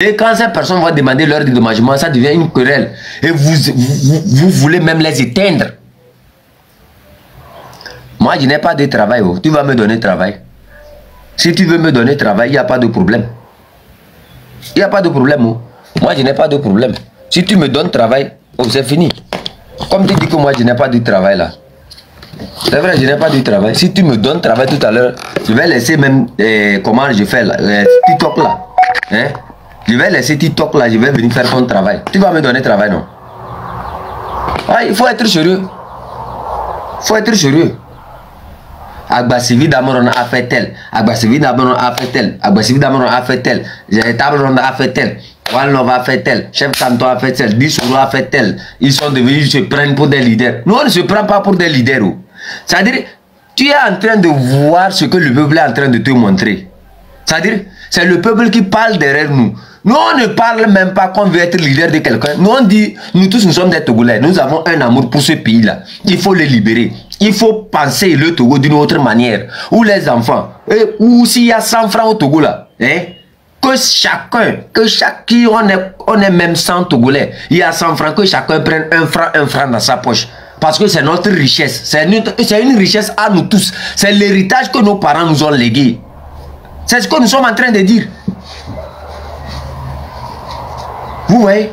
Et quand ces personnes vont demander leur dédommagement, ça devient une querelle. Et vous voulez même les éteindre. Moi, je n'ai pas de travail. Oh. Tu vas me donner travail. Si tu veux me donner travail, il n'y a pas de problème. Il n'y a pas de problème. Oh. Moi, je n'ai pas de problème. Si tu me donnes travail, oh, c'est fini. Comme tu dis que moi, je n'ai pas de travail là. C'est vrai, je n'ai pas de travail. Si tu me donnes travail tout à l'heure, je vais laisser même comment je fais là, TikTok là. Hein? Je vais laisser TikTok là, je vais venir faire ton travail. Tu vas me donner travail, non? Ah, il faut être sérieux. Il faut être sérieux. Agbasivi Damoron a fait tel. Agbasivi Damoron a fait tel. Agbasivi Damoron a fait tel. Tabron a fait tel. Walnov a fait tel. Chef Kanto a fait tel. Dissouro a fait tel. Ils sont devenus, ils se prennent pour des leaders. Nous, on ne se prend pas pour des leaders. C'est-à-dire, tu es en train de voir ce que le peuple est en train de te montrer. C'est-à-dire, c'est le peuple qui parle derrière nous. Nous, on ne parle même pas qu'on veut être leader de quelqu'un. Nous, on dit, nous tous, nous sommes des Togolais. Nous avons un amour pour ce pays-là. Il faut le libérer. Il faut penser le Togo d'une autre manière. Ou les enfants. Ou s'il y a 100 francs au Togo, là. Hein, que on est même 100 Togolais. Il y a 100 francs, que chacun prenne un franc dans sa poche. Parce que c'est notre richesse. C'est une richesse à nous tous. C'est l'héritage que nos parents nous ont légué. C'est ce que nous sommes en train de dire. Vous voyez?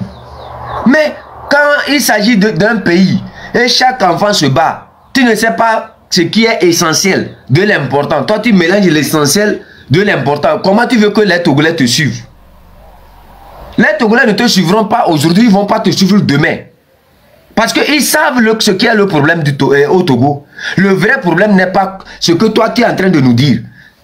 Mais quand il s'agit d'un pays et chaque enfant se bat, tu ne sais pas ce qui est essentiel, de l'important. Toi, tu mélanges l'essentiel de l'important. Comment tu veux que les Togolais te suivent? Les Togolais ne te suivront pas aujourd'hui, ils ne vont pas te suivre demain. Parce qu'ils savent ce qui est le problème au Togo. Le vrai problème n'est pas ce que toi, tu es en train de nous dire.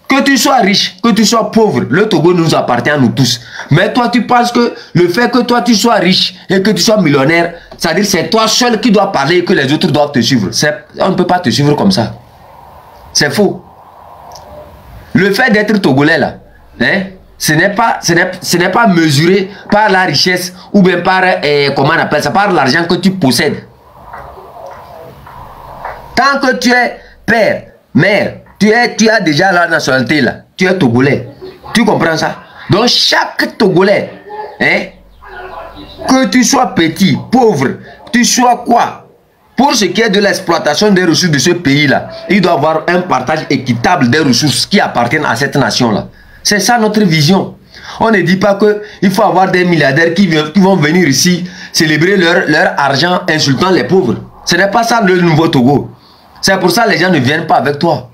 Que tu sois riche, que tu sois pauvre, le Togo nous appartient à nous tous. Mais toi, tu penses que le fait que toi, tu sois riche et que tu sois millionnaire, c'est-à-dire c'est toi seul qui dois parler et que les autres doivent te suivre. On ne peut pas te suivre comme ça. C'est faux. Le fait d'être Togolais, là, hein, ce n'est pas mesuré par la richesse ou bien par, comment on appelle ça, par l'argent que tu possèdes. Tant que tu es père, mère, tu as déjà la nationalité là. Tu es Togolais. Tu comprends ça? Donc chaque Togolais, hein, que tu sois petit, pauvre, tu sois quoi, pour ce qui est de l'exploitation des ressources de ce pays là, il doit avoir un partage équitable des ressources qui appartiennent à cette nation là. C'est ça notre vision. On ne dit pas qu'il faut avoir des milliardaires qui vont venir ici célébrer leur argent insultant les pauvres. Ce n'est pas ça le nouveau Togo. C'est pour ça que les gens ne viennent pas avec toi.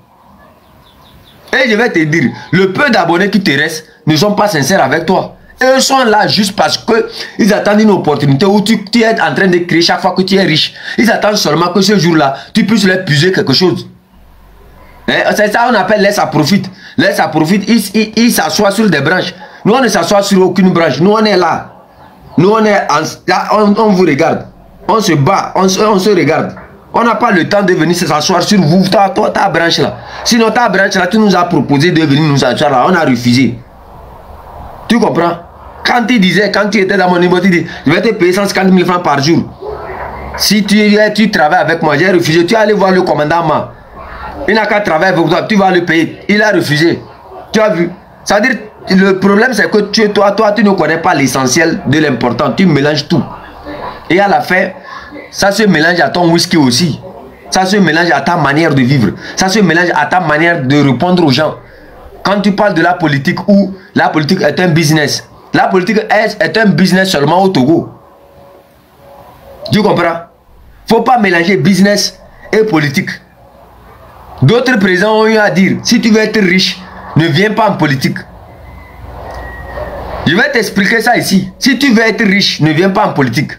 Et je vais te dire, le peu d'abonnés qui te restent ne sont pas sincères avec toi. Eux sont là juste parce qu'ils attendent une opportunité où tu es en train de créer chaque fois que tu es riche. Ils attendent seulement que ce jour-là, tu puisses leur puiser quelque chose. C'est ça qu'on appelle laisse à profite. Laisse à profite, ils s'assoient sur des branches. Nous, on ne s'assoit sur aucune branche. Nous, on est là. Nous, on vous regarde. On se bat, on se regarde. On n'a pas le temps de venir s'asseoir sur vous, ta branche là. Sinon, ta branche là, tu nous as proposé de venir nous asseoir là, on a refusé. Tu comprends? Quand tu disais, quand tu étais dans mon niveau, tu dis, je vais te payer 150 000 francs par jour. Si tu travailles avec moi, j'ai refusé. Tu es allé voir le commandant Ma. Il n'a qu'à travailler avec toi, tu vas le payer. Il a refusé. Tu as vu? C'est-à-dire, le problème c'est que toi, tu ne connais pas l'essentiel de l'important. Tu mélanges tout. Et à la fin, ça se mélange à ton whisky aussi. Ça se mélange à ta manière de vivre. Ça se mélange à ta manière de répondre aux gens. Quand tu parles de la politique où la politique est un business. La politique est un business seulement au Togo. Tu comprends? Il ne faut pas mélanger business et politique. D'autres présidents ont eu à dire, si tu veux être riche, ne viens pas en politique. Je vais t'expliquer ça ici. Si tu veux être riche, ne viens pas en politique.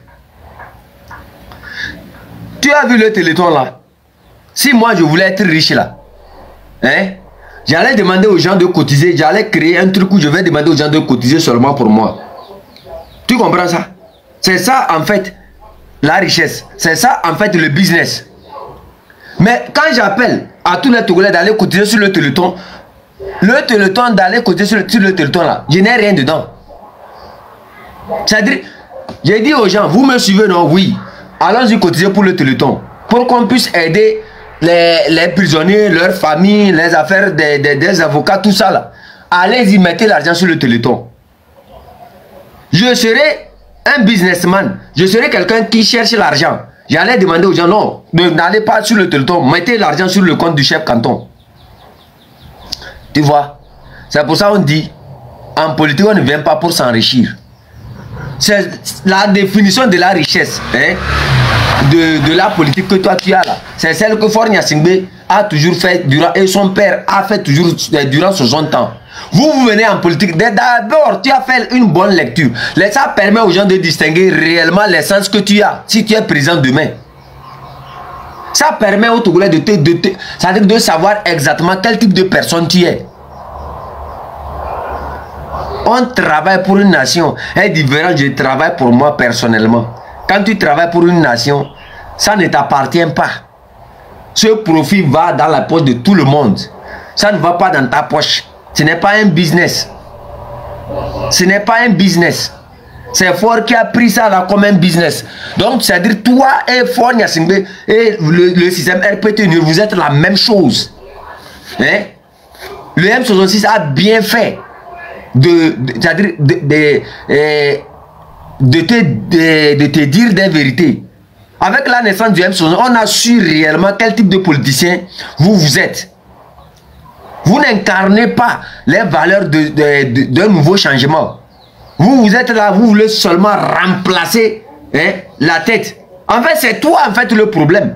Tu as vu le Téléthon là? Si moi je voulais être riche là, hein, j'allais demander aux gens de cotiser, j'allais créer un truc où je vais demander aux gens de cotiser seulement pour moi. Tu comprends ça? C'est ça en fait la richesse. C'est ça en fait le business. Mais quand j'appelle à tous les Togolais d'aller cotiser sur le Téléthon d'aller cotiser sur le Téléthon là, je n'ai rien dedans. C'est-à-dire, j'ai dit aux gens, vous me suivez non? Oui. Allons-y cotiser pour le Téléthon. Pour qu'on puisse aider les prisonniers, leurs familles, les affaires des avocats, tout ça là. Allez-y, mettez l'argent sur le Téléthon. Je serais un businessman. Je serais quelqu'un qui cherche l'argent. J'allais demander aux gens, non, n'allez pas sur le téléthon, mettez l'argent sur le compte du chef canton. Tu vois? C'est pour ça qu'on dit, en politique, on ne vient pas pour s'enrichir. C'est la définition de la richesse, hein, de la politique que toi tu as là. C'est celle que Faure Gnassingbé a toujours fait, et son père a fait toujours durant 60 ans. Vous venez en politique, d'abord tu as fait une bonne lecture. Ça permet aux gens de distinguer réellement l'essence que tu as, si tu es présent demain. Ça permet aux Togolais de savoir exactement quel type de personne tu es. On travaille pour une nation est différent, je travaille pour moi personnellement. Quand tu travailles pour une nation, ça ne t'appartient pas. Ce profit va dans la poche de tout le monde. Ça ne va pas dans ta poche. Ce n'est pas un business. Ce n'est pas un business. C'est Faure qui a pris ça là comme un business. Donc, c'est-à-dire, toi et Faure Gnassingbé et le système RPT, vous êtes la même chose. Hein? Le M66 a bien fait de te dire des vérités. Avec la naissance du M66, on a su réellement quel type de politicien vous êtes. Vous n'incarnez pas les valeurs d'un nouveau changement. Vous êtes là, vous voulez seulement remplacer, hein, la tête. En fait, c'est toi en fait le problème.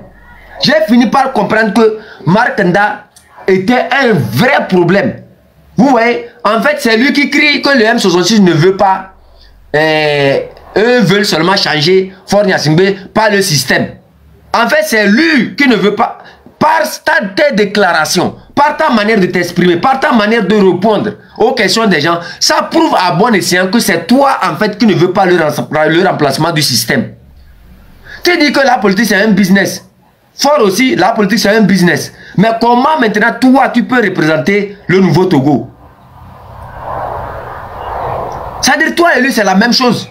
J'ai fini par comprendre que Marc Nda était un vrai problème. Vous voyez, en fait, c'est lui qui crie que le M66 ne veut pas. Eux veulent seulement changer Faure Gnassingbé par le système. En fait, c'est lui qui ne veut pas. Par tes déclarations, par ta manière de t'exprimer, par ta manière de répondre aux questions des gens, ça prouve à bon escient que c'est toi en fait qui ne veux pas le remplacement du système. Tu dis que la politique c'est un business. Faure aussi, la politique c'est un business. Mais comment maintenant toi tu peux représenter le nouveau Togo? C'est-à-dire toi et lui c'est la même chose.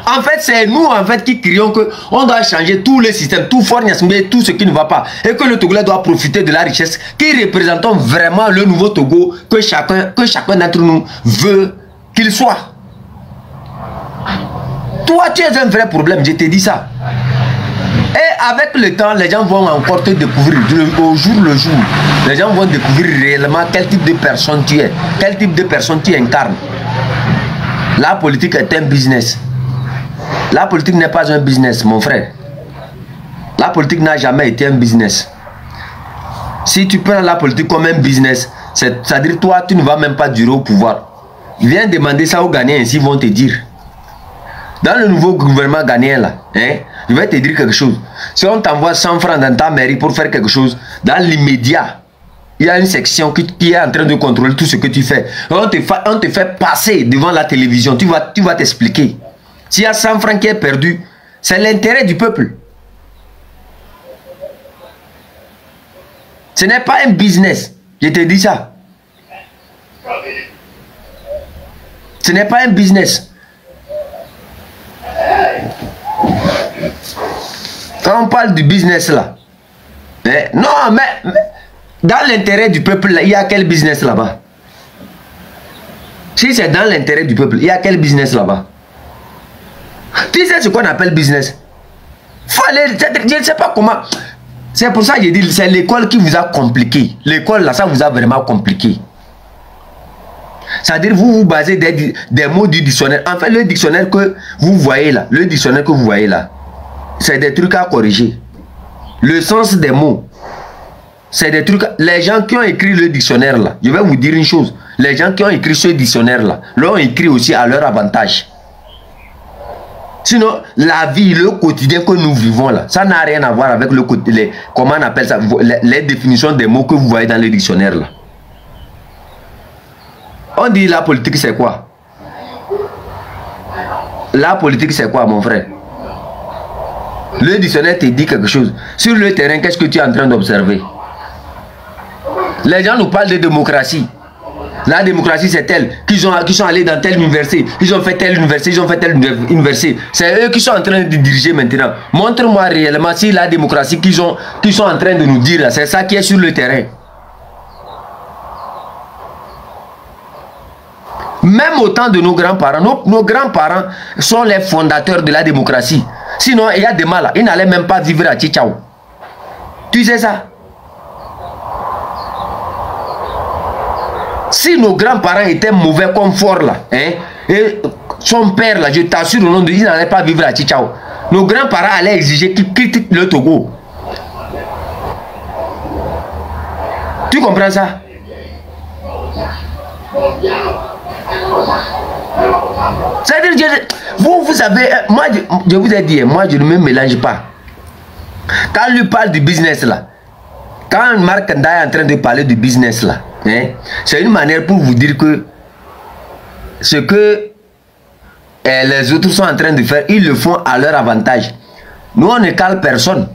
En fait, c'est nous en fait qui crions que on doit changer tous les systèmes, tout Faure Gnassingbé, tout ce qui ne va pas. Et que le Togolais doit profiter de la richesse qui représente vraiment le nouveau Togo que chacun d'entre nous veut qu'il soit. Toi, tu es un vrai problème, je te dis ça. Et avec le temps, les gens vont encore te découvrir, au jour le jour. Les gens vont découvrir réellement quel type de personne tu es, quel type de personne tu incarnes. La politique est un business. La politique n'est pas un business, mon frère. La politique n'a jamais été un business. Si tu prends la politique comme un business, c'est-à-dire toi, tu ne vas même pas durer au pouvoir. Viens demander ça aux Ghanéens, ils vont te dire. Dans le nouveau gouvernement ghanéen, là, hein, je vais te dire quelque chose. Si on t'envoie 100 francs dans ta mairie pour faire quelque chose, dans l'immédiat, il y a une section qui est en train de contrôler tout ce que tu fais. On te fait passer devant la télévision, tu vas t'expliquer. S'il y a 100 francs qui est perdu, c'est l'intérêt du peuple. Ce n'est pas un business. Je te dis ça. Ce n'est pas un business. Quand on parle du business là, non, mais dans l'intérêt du peuple, là, il y a quel business là-bas? Si c'est dans l'intérêt du peuple, il y a quel business là-bas? Tu sais ce qu'on appelle business? Je ne sais pas comment. C'est pour ça que je dis, c'est l'école qui vous a compliqué. L'école là, ça vous a vraiment compliqué. C'est-à-dire, vous vous basez des mots du dictionnaire. En fait, le dictionnaire que vous voyez là, c'est des trucs à corriger. Le sens des mots, c'est des trucs. Les gens qui ont écrit le dictionnaire là, je vais vous dire une chose. Les gens qui ont écrit ce dictionnaire là, l'ont écrit aussi à leur avantage. Sinon, la vie, le quotidien que nous vivons là, ça n'a rien à voir avec comment on appelle ça, les définitions des mots que vous voyez dans le dictionnaire là. On dit la politique c'est quoi? La politique c'est quoi, mon frère? Le dictionnaire te dit quelque chose. Sur le terrain, qu'est-ce que tu es en train d'observer? Les gens nous parlent de démocratie. La démocratie, c'est elles qui sont allés dans telle université, ils ont fait telle université, ils ont fait telle université. C'est eux qui sont en train de diriger maintenant. Montre-moi réellement si la démocratie qu'ils sont en train de nous dire, c'est ça qui est sur le terrain. Même au temps de nos grands-parents, nos grands-parents sont les fondateurs de la démocratie. Sinon, il y a des mal, ils n'allaient même pas vivre à Tchichaou. Tu sais ça? Si nos grands-parents étaient mauvais comme fort là, hein, et son père là, je t'assure au nom de Dieu, il n'allait pas vivre à Tchichaou. Nos grands-parents allaient exiger qu'il quitte le Togo. Tu comprends ça? C'est-à-dire, vous savez, moi je vous ai dit, moi je ne me mélange pas. Quand lui parle du business là, quand Marc Nda est en train de parler du business là, hein, c'est une manière pour vous dire que ce que les autres sont en train de faire, ils le font à leur avantage. Nous on ne cale personne.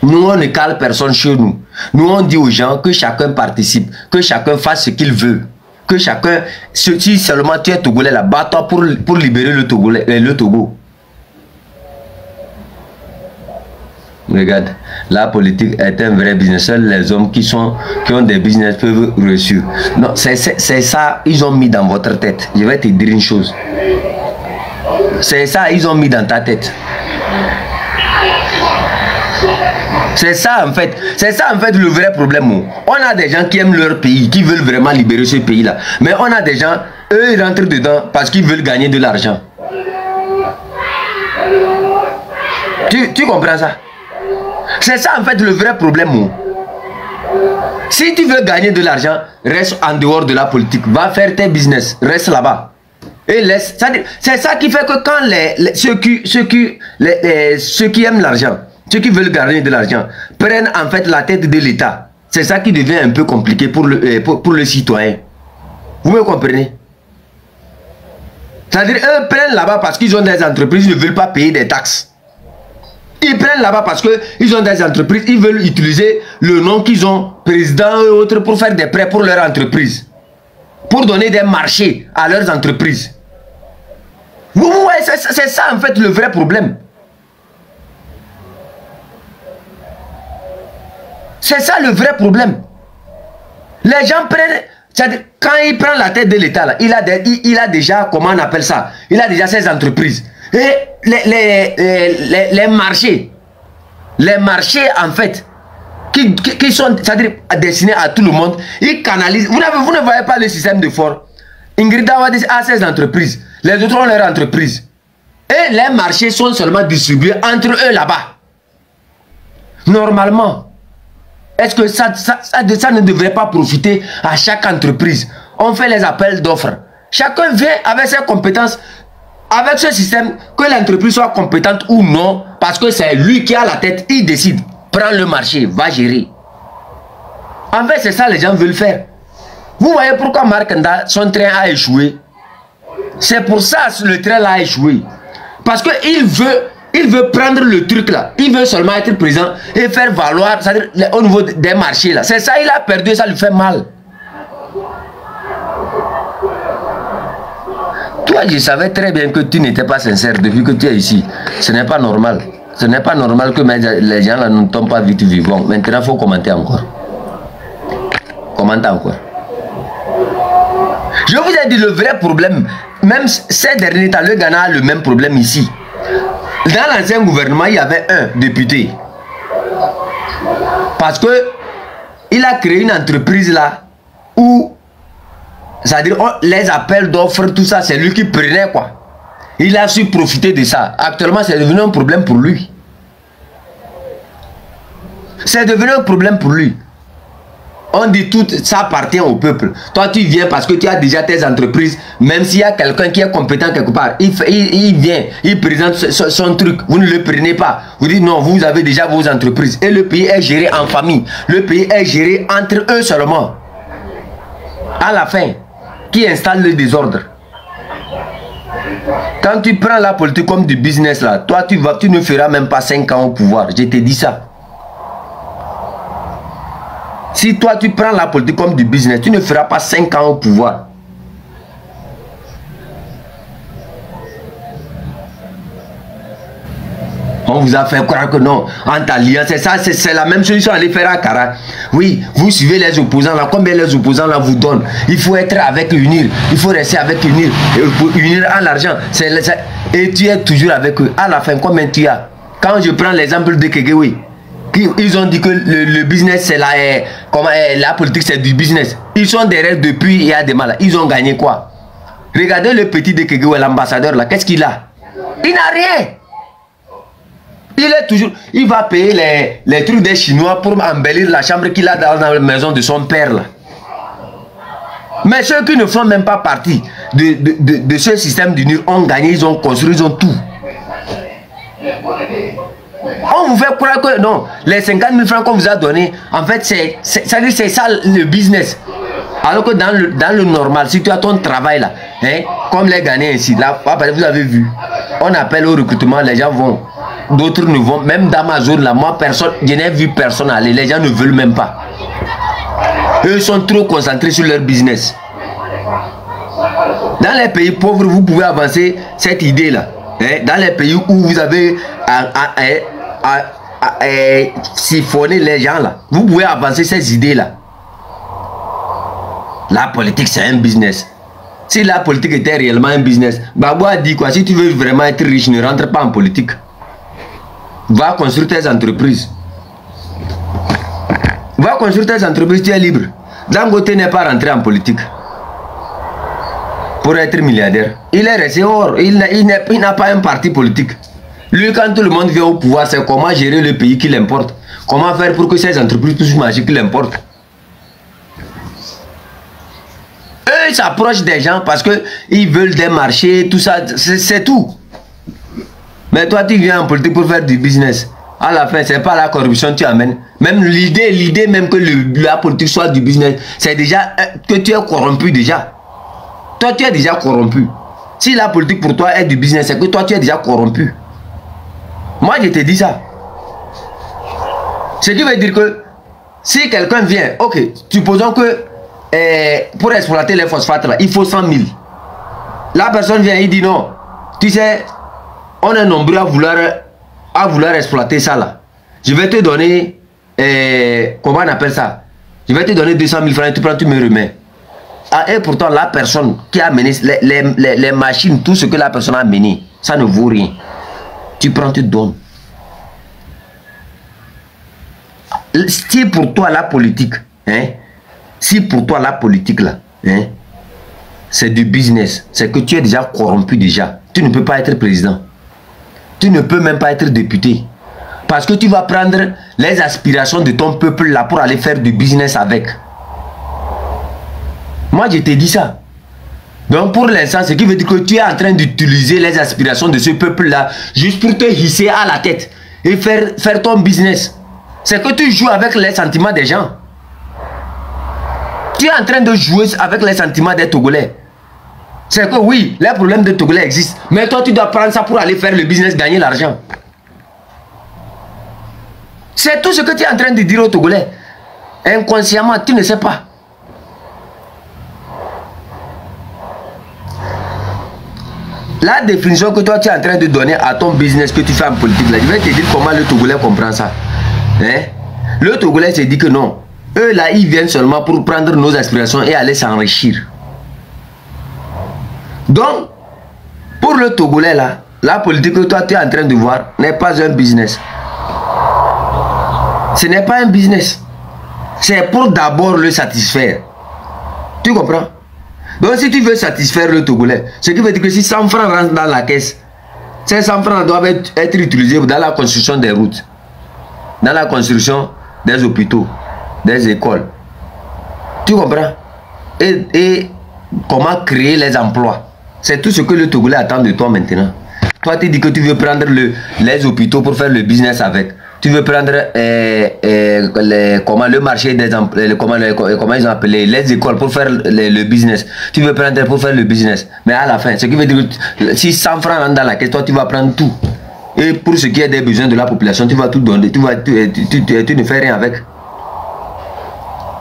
Nous on ne cale personne chez nous. Nous on dit aux gens que chacun participe, que chacun fasse ce qu'il veut. Que chacun, si seulement tu es Togolais là, bats-toi pour libérer le Togo. Regarde, la politique est un vrai business. Seuls les hommes qui ont des business peuvent réussir. Non, c'est ça, ils ont mis dans votre tête. Je vais te dire une chose. C'est ça, ils ont mis dans ta tête. C'est ça en fait. C'est ça en fait le vrai problème. On a des gens qui aiment leur pays, qui veulent vraiment libérer ce pays-là. Mais on a des gens, eux, ils rentrent dedans parce qu'ils veulent gagner de l'argent. Tu comprends ça? C'est ça en fait le vrai problème. Si tu veux gagner de l'argent, reste en dehors de la politique. Va faire tes business. Reste là-bas. Et laisse. C'est ça qui fait que quand ceux qui aiment l'argent, ceux qui veulent gagner de l'argent, prennent en fait la tête de l'État. C'est ça qui devient un peu compliqué pour le citoyen. Vous me comprenez? C'est-à-dire, eux prennent là-bas parce qu'ils ont des entreprises, ils ne veulent pas payer des taxes. Ils prennent là-bas parce qu'ils ont des entreprises, ils veulent utiliser le nom qu'ils ont, président et autres, pour faire des prêts pour leur entreprise. Pour donner des marchés à leurs entreprises. Ouais, c'est ça en fait le vrai problème. C'est ça le vrai problème. Les gens prennent, c'est-à-dire quand il prend la tête de l'État, il a déjà, comment on appelle ça? Il a déjà ses entreprises. Et les marchés en fait, qui sont, c'est-à-dire destinés à tout le monde, ils canalisent. Vous ne voyez pas le système de fort. Ingrid Awadi a ses entreprises, les autres ont leurs entreprises. Et les marchés sont seulement distribués entre eux là-bas. Normalement, est-ce que ça ne devrait pas profiter à chaque entreprise? On fait les appels d'offres. Chacun vient avec ses compétences, avec ce système, que l'entreprise soit compétente ou non, parce que c'est lui qui a la tête, il décide. Prends le marché, va gérer. En fait, c'est ça les gens veulent faire. Vous voyez pourquoi Marc Nda, son train a échoué? C'est pour ça que le train a échoué. Parce qu'il veut prendre le truc là. Il veut seulement être présent et faire valoir, c'est-à-dire au niveau des marchés là. C'est ça, il a perdu, ça lui fait mal. Toi, je savais très bien que tu n'étais pas sincère depuis que tu es ici. Ce n'est pas normal. Ce n'est pas normal que les gens là ne tombent pas vite vivants. Maintenant, il faut commenter encore. Commente encore. Je vous ai dit le vrai problème. Même ces derniers temps, le Ghana a le même problème ici. Dans l'ancien gouvernement, il y avait un député. Parce que il a créé une entreprise là où, c'est-à-dire les appels d'offres, tout ça, c'est lui qui prenait quoi. Il a su profiter de ça. Actuellement, c'est devenu un problème pour lui. C'est devenu un problème pour lui. On dit tout ça appartient au peuple. Toi, tu viens parce que tu as déjà tes entreprises. Même s'il y a quelqu'un qui est compétent quelque part, il vient, il présente son truc. Vous ne le prenez pas. Vous dites non, vous avez déjà vos entreprises. Et le pays est géré en famille. Le pays est géré entre eux seulement. À la fin, qui installe le désordre? Quand tu prends la politique comme du business là, toi tu ne feras même pas 5 ans au pouvoir. Je te dis ça. Si toi tu prends la politique comme du business, tu ne feras pas 5 ans au pouvoir. On vous a fait croire que non, entre alliances, c'est ça, c'est la même solution à aller faire à Kara. Oui, vous suivez les opposants là, combien les opposants là vous donnent? Il faut être avec UNIR, il faut rester avec UNIR, UNIR a l'argent, et tu es toujours avec eux. À la fin, combien tu as? Quand je prends l'exemple de Kegewe, ils ont dit que le business, c'est la politique, c'est du business. Ils sont derrière depuis il y a des mal. Ils ont gagné quoi? Regardez le petit de Kegewe, l'ambassadeur là, qu'est-ce qu'il a? Il n'a rien. Il est toujours, il va payer les trucs des Chinois pour embellir la chambre qu'il a dans la maison de son père là. Mais ceux qui ne font même pas partie de ce système d'union ont gagné, ils ont construit, ils ont tout. On vous fait croire que non, les 50 000 francs qu'on vous a donné, en fait c'est ça le business. Alors que dans le normal, si tu as ton travail là, hein, comme les Ghanéens ici, là, vous avez vu, on appelle au recrutement, les gens vont. D'autres ne vont, même dans ma zone là, moi personne, je n'ai vu personne aller, les gens ne veulent même pas. Eux sont trop concentrés sur leur business. Dans les pays pauvres, vous pouvez avancer cette idée là. Hein, dans les pays où vous avez siphonné les gens là, vous pouvez avancer ces idées là. La politique c'est un business. Si la politique était réellement un business, Babou a dit quoi? Si tu veux vraiment être riche, ne rentre pas en politique. Va construire tes entreprises. Va construire tes entreprises, tu es libre. Dangote n'est pas rentré en politique pour être milliardaire. Il est resté hors. Il n'a pas un parti politique. Lui, quand tout le monde vient au pouvoir, c'est comment gérer le pays qu'il importe. Comment faire pour que ces entreprises puissent marcher qu'il importe. Eux, ils s'approchent des gens parce qu'ils veulent des marchés, tout ça. C'est tout. Mais toi, tu viens en politique pour faire du business. À la fin, c'est pas la corruption que tu amènes. Même l'idée même que la politique soit du business, c'est déjà que tu es corrompu déjà. Toi, tu es déjà corrompu. Si la politique pour toi est du business, c'est que toi, tu es déjà corrompu. Moi, je te dis ça. Ce qui veut dire que si quelqu'un vient, ok, supposons que pour exploiter les phosphates, là, il faut 100 000. La personne vient, il dit non. Tu sais, on est nombreux à vouloir exploiter ça là. Je vais te donner, comment on appelle ça? Je vais te donner 200 000 francs, tu prends, tu me remets. Ah, et pourtant, la personne qui a mené les machines, tout ce que la personne a mené, ça ne vaut rien. Tu prends, tu donnes. Si pour toi la politique, hein, si pour toi la politique là, hein, c'est du business, c'est que tu es déjà corrompu déjà. Tu ne peux pas être président. Tu ne peux même pas être député. Parce que tu vas prendre les aspirations de ton peuple là pour aller faire du business avec. Moi, je t'ai dit ça. Donc, pour l'instant, ce qui veut dire que tu es en train d'utiliser les aspirations de ce peuple-là juste pour te hisser à la tête et faire ton business. C'est que tu joues avec les sentiments des gens. Tu es en train de jouer avec les sentiments des Togolais. C'est que oui, les problèmes de Togolais existent. Mais toi, tu dois prendre ça pour aller faire le business, gagner l'argent. C'est tout ce que tu es en train de dire aux Togolais. Inconsciemment, tu ne sais pas. La définition que toi tu es en train de donner à ton business que tu fais en politique, là, je vais te dire comment le Togolais comprend ça. Hein? Le Togolais se dit que non. Eux là, ils viennent seulement pour prendre nos aspirations et aller s'enrichir. Donc, pour le Togolais là, la politique que toi tu es en train de voir n'est pas un business. Ce n'est pas un business. C'est pour d'abord le satisfaire. Tu comprends? Donc si tu veux satisfaire le Togolais, ce qui veut dire que si 100 francs rentrent dans la caisse, ces 100 francs doivent être utilisés dans la construction des routes, dans la construction des hôpitaux, des écoles. Tu comprends? Et comment créer les emplois. C'est tout ce que le Togolais attend de toi maintenant. Toi tu dis que tu veux prendre les hôpitaux pour faire le business avec. Tu veux prendre le marché des comment ils ont appelé les écoles pour faire le business. Tu veux prendre pour faire le business. Mais à la fin, ce qui veut dire que si 100 francs rentrent dans la caisse, toi tu vas prendre tout. Et pour ce qui est des besoins de la population, tu vas tout donner. Tu ne fais rien avec.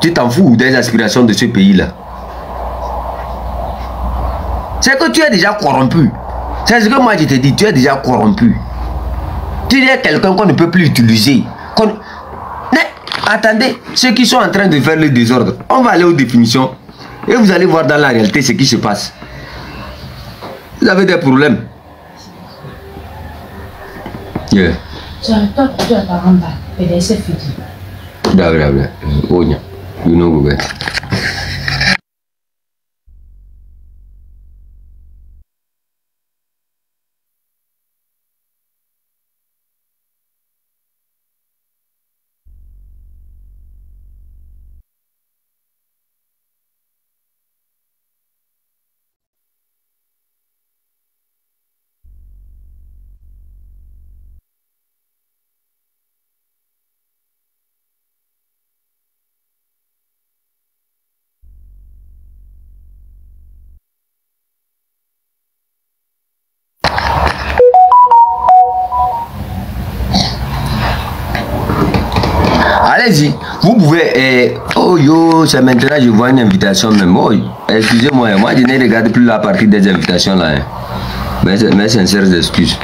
Tu t'en fous des aspirations de ce pays-là. C'est que tu es déjà corrompu. C'est ce que moi je te dis, tu es déjà corrompu. Tu es quelqu'un qu'on ne peut plus utiliser. Mais attendez, ceux qui sont en train de faire le désordre, on va aller aux définitions et vous allez voir dans la réalité ce qui se passe. Vous avez des problèmes. Yeah. Toi, tu as pas rendu. Et c'est fini. D'accord. Oh, non. You know where. Allez-y, vous pouvez... oh yo, c'est maintenant je vois une invitation même. Oh, excusez-moi, moi je ne regarde plus la partie des invitations là. Hein. Mes sincères excuses.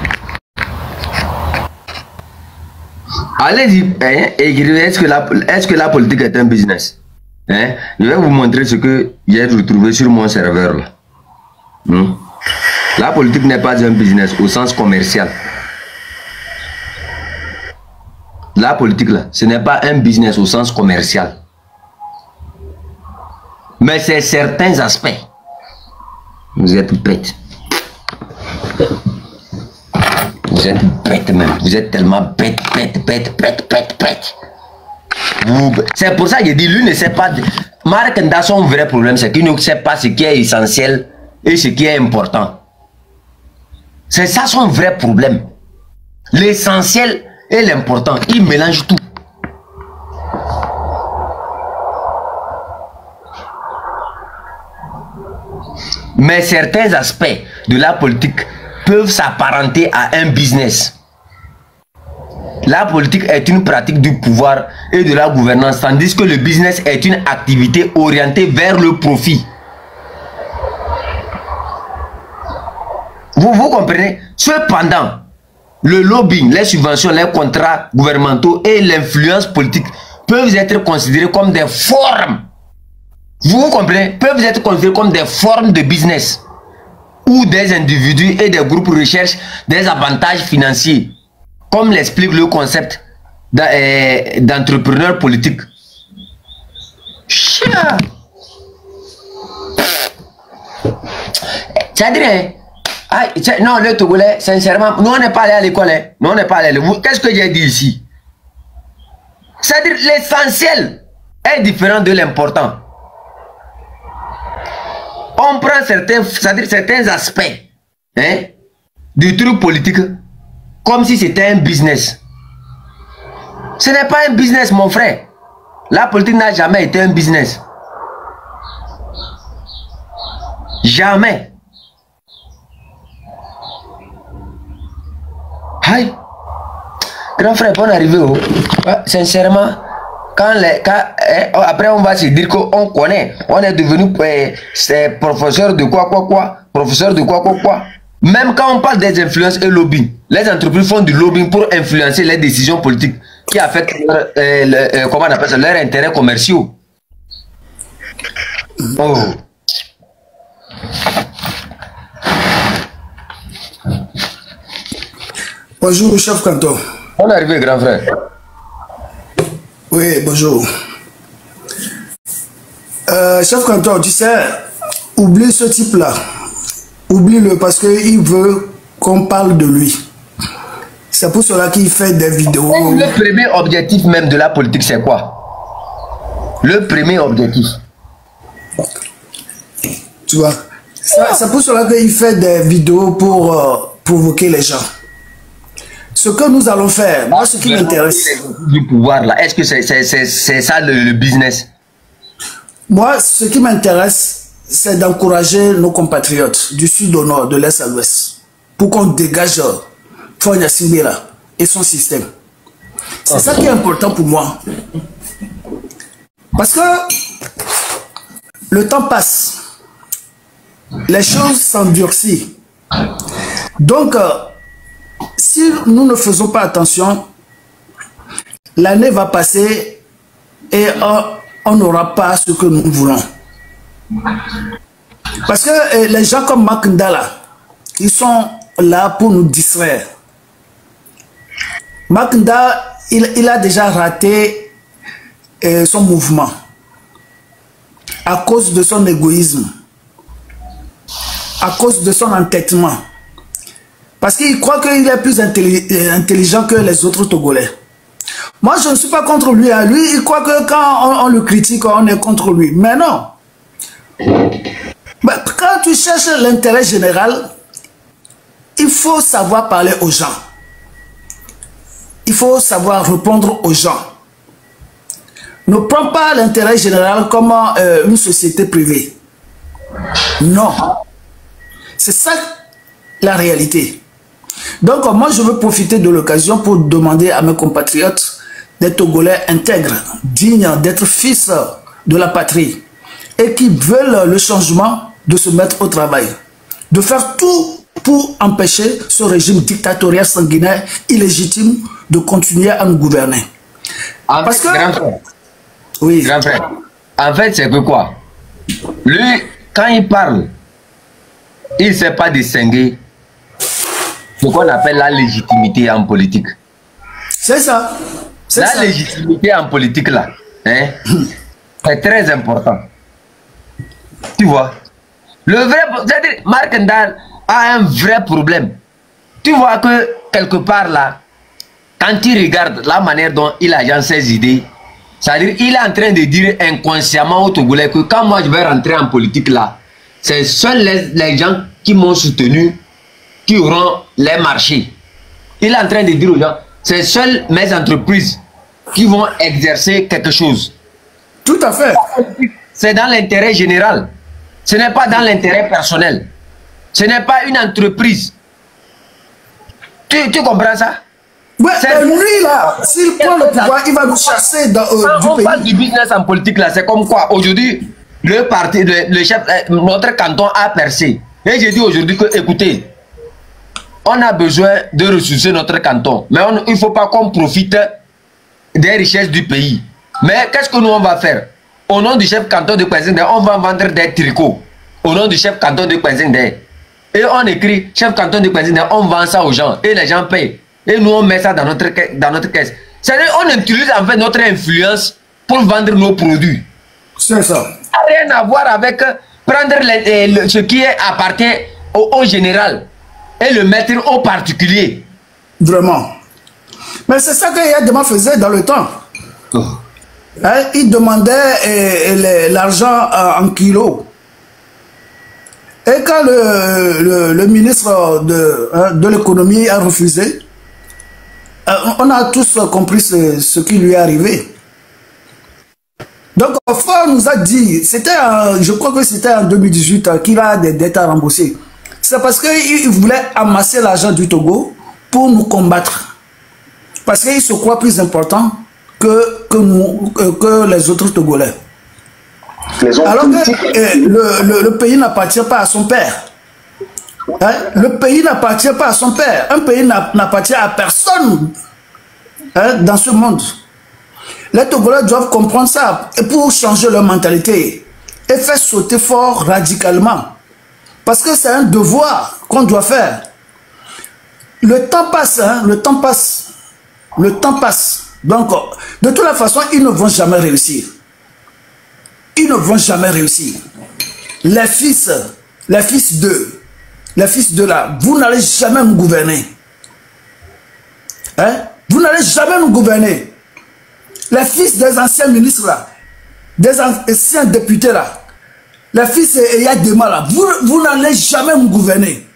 Allez-y, hein, écrivez, est-ce que la politique est un business? Hein? Je vais vous montrer ce que j'ai retrouvé sur mon serveur là. La politique n'est pas un business au sens commercial. La politique là, ce n'est pas un business au sens commercial. Mais c'est certains aspects. Vous êtes bête. Vous êtes bête même. Vous êtes tellement bête. C'est pour ça que je dis, lui ne sait pas. Marc Nda, son vrai problème, c'est qu'il ne sait pas ce qui est essentiel et ce qui est important. C'est ça son vrai problème. L'essentiel et l'important, il mélange tout. Mais certains aspects de la politique peuvent s'apparenter à un business. La politique est une pratique du pouvoir et de la gouvernance, tandis que le business est une activité orientée vers le profit. Vous comprenez? Cependant, le lobbying, les subventions, les contrats gouvernementaux et l'influence politique peuvent être considérés comme des formes. Vous comprenez? Peuvent être considérés comme des formes de business où des individus et des groupes recherchent des avantages financiers, comme l'explique le concept d'entrepreneur politique. C'est-à-dire, non, le Togolais, sincèrement, nous on n'est pas allé à l'école. Nous on n'est pas allé. Qu'est-ce que j'ai dit ici? C'est-à-dire, l'essentiel est différent de l'important. On prend certains aspects du truc politique comme si c'était un business. Ce n'est pas un business, mon frère. La politique n'a jamais été un business. Jamais. Aïe. Grand frère, bonne arrivée. Oh. Sincèrement, après on va se dire qu'on connaît. On est devenu professeur de quoi. Professeur de quoi. Même quand on parle des influences et lobbying, les entreprises font du lobbying pour influencer les décisions politiques qui affectent comment on appelle ça, leurs intérêts commerciaux. Oh. Bonjour, chef Canton. On est arrivé, grand frère. Oui, bonjour. Chef Canton, tu sais, oublie ce type-là. Oublie-le parce qu'il veut qu'on parle de lui. C'est pour cela qu'il fait des vidéos. Le premier objectif même de la politique, c'est quoi? Le premier objectif. Tu vois, c'est pour cela qu'il fait des vidéos pour provoquer les gens. Ce que nous allons faire, moi, ce qui m'intéresse... Du pouvoir, là, est-ce que c'est ça le business? Moi, ce qui m'intéresse, c'est d'encourager nos compatriotes du sud au nord, de l'est à l'ouest, pour qu'on dégage Fonia Simbela et son système. C'est ça qui est important pour moi. Parce que le temps passe, les choses s'endurcissent. Donc, si nous ne faisons pas attention, l'année va passer et on n'aura pas ce que nous voulons. Parce que les gens comme Makindala, ils sont là pour nous distraire. Makinda, il a déjà raté son mouvement à cause de son égoïsme, à cause de son entêtement. Parce qu'il croit qu'il est plus intelligent que les autres Togolais. Moi, je ne suis pas contre lui. Hein. Lui, il croit que quand on le critique, on est contre lui. Mais non. Mais quand tu cherches l'intérêt général, il faut savoir parler aux gens. Il faut savoir répondre aux gens. Ne prends pas l'intérêt général comme une société privée. Non. C'est ça la réalité. Donc, moi, je veux profiter de l'occasion pour demander à mes compatriotes des Togolais intègres, dignes d'être fils de la patrie et qui veulent le changement de se mettre au travail, de faire tout pour empêcher ce régime dictatorial sanguinaire illégitime de continuer à nous gouverner. Parce que... Grand frère, oui. Grand frère, en fait, c'est que quoi? Lui, quand il parle, il ne sait pas distinguer ce qu'on appelle la légitimité en politique. C'est ça. La légitimité en politique, là, hein, c'est très important. Tu vois? Le vrai, c'est-à-dire, Mark Ndal a un vrai problème. Tu vois que, quelque part, là, quand il regarde la manière dont il agence ses idées, c'est-à-dire, il est en train de dire inconsciemment aux Togolais que quand moi je vais rentrer en politique, là, c'est seuls les gens qui m'ont soutenu qui auront les marchés. Il est en train de dire aux gens, c'est seules mes entreprises qui vont exercer quelque chose. Tout à fait. C'est dans l'intérêt général. Ce n'est pas dans l'intérêt personnel. Ce n'est pas une entreprise. Tu comprends ça? Ouais, lui là, s'il prend le pouvoir, il va nous chasser dans, du pays. On parle du business en politique là, c'est comme quoi aujourd'hui, le parti, le chef, notre canton a percé. Et j'ai dit aujourd'hui que, écoutez, on a besoin de ressourcer notre canton. Mais il ne faut pas qu'on profite des richesses du pays. Mais qu'est-ce que nous on va faire? Au nom du chef canton de Kwenzingde, on va vendre des tricots. Au nom du chef canton de Kwenzingde. Et on écrit, chef canton de Kwenzingde, on vend ça aux gens. Et les gens payent. Et nous on met ça dans notre caisse. C'est-à-dire on utilise en fait notre influence pour vendre nos produits. C'est ça. Ça n'a rien à voir avec prendre ce qui appartient au général et le mettre au particulier. Vraiment. Mais c'est ça que Yadema faisait dans le temps. Oh. Hein, il demandait l'argent en kilos. Et quand le ministre de l'économie a refusé, on a tous compris ce qui lui est arrivé. Donc, Fort nous a dit, je crois que c'était en 2018 qu'il a des dettes à rembourser. C'est parce qu'il voulait amasser l'argent du Togo pour nous combattre. Parce qu'il se croit plus important que les autres Togolais. Alors que le pays n'appartient pas à son père. Hein? Le pays n'appartient pas à son père. Un pays n'appartient à personne, hein, dans ce monde. Les Togolais doivent comprendre ça et pour changer leur mentalité et faire sauter Fort radicalement. Parce que c'est un devoir qu'on doit faire. Le temps passe, hein, le temps passe. Le temps passe. Donc, de toute la façon, ils ne vont jamais réussir. Ils ne vont jamais réussir. Les fils de là, vous n'allez jamais nous gouverner. Hein? Vous n'allez jamais nous gouverner. Les fils des anciens ministres là, des anciens députés là, les fils de Yadema là, vous n'allez jamais nous gouverner.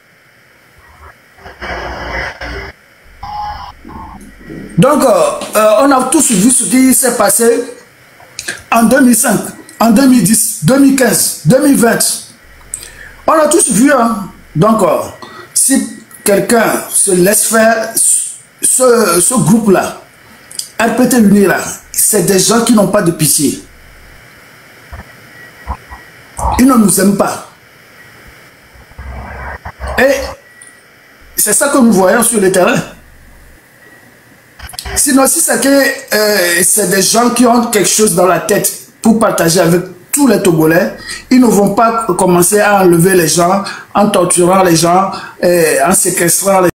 Donc, on a tous vu ce qui s'est passé en 2005, en 2010, 2015, 2020. On a tous vu, hein. Donc, si quelqu'un se laisse faire, ce groupe-là, RPT-Uni là, c'est des gens qui n'ont pas de pitié. Ils ne nous aiment pas. Et c'est ça que nous voyons sur le terrain. Sinon, si c'est que c'est des gens qui ont quelque chose dans la tête pour partager avec tous les Togolais, ils ne vont pas commencer à enlever les gens, en torturant les gens, en séquestrant les gens.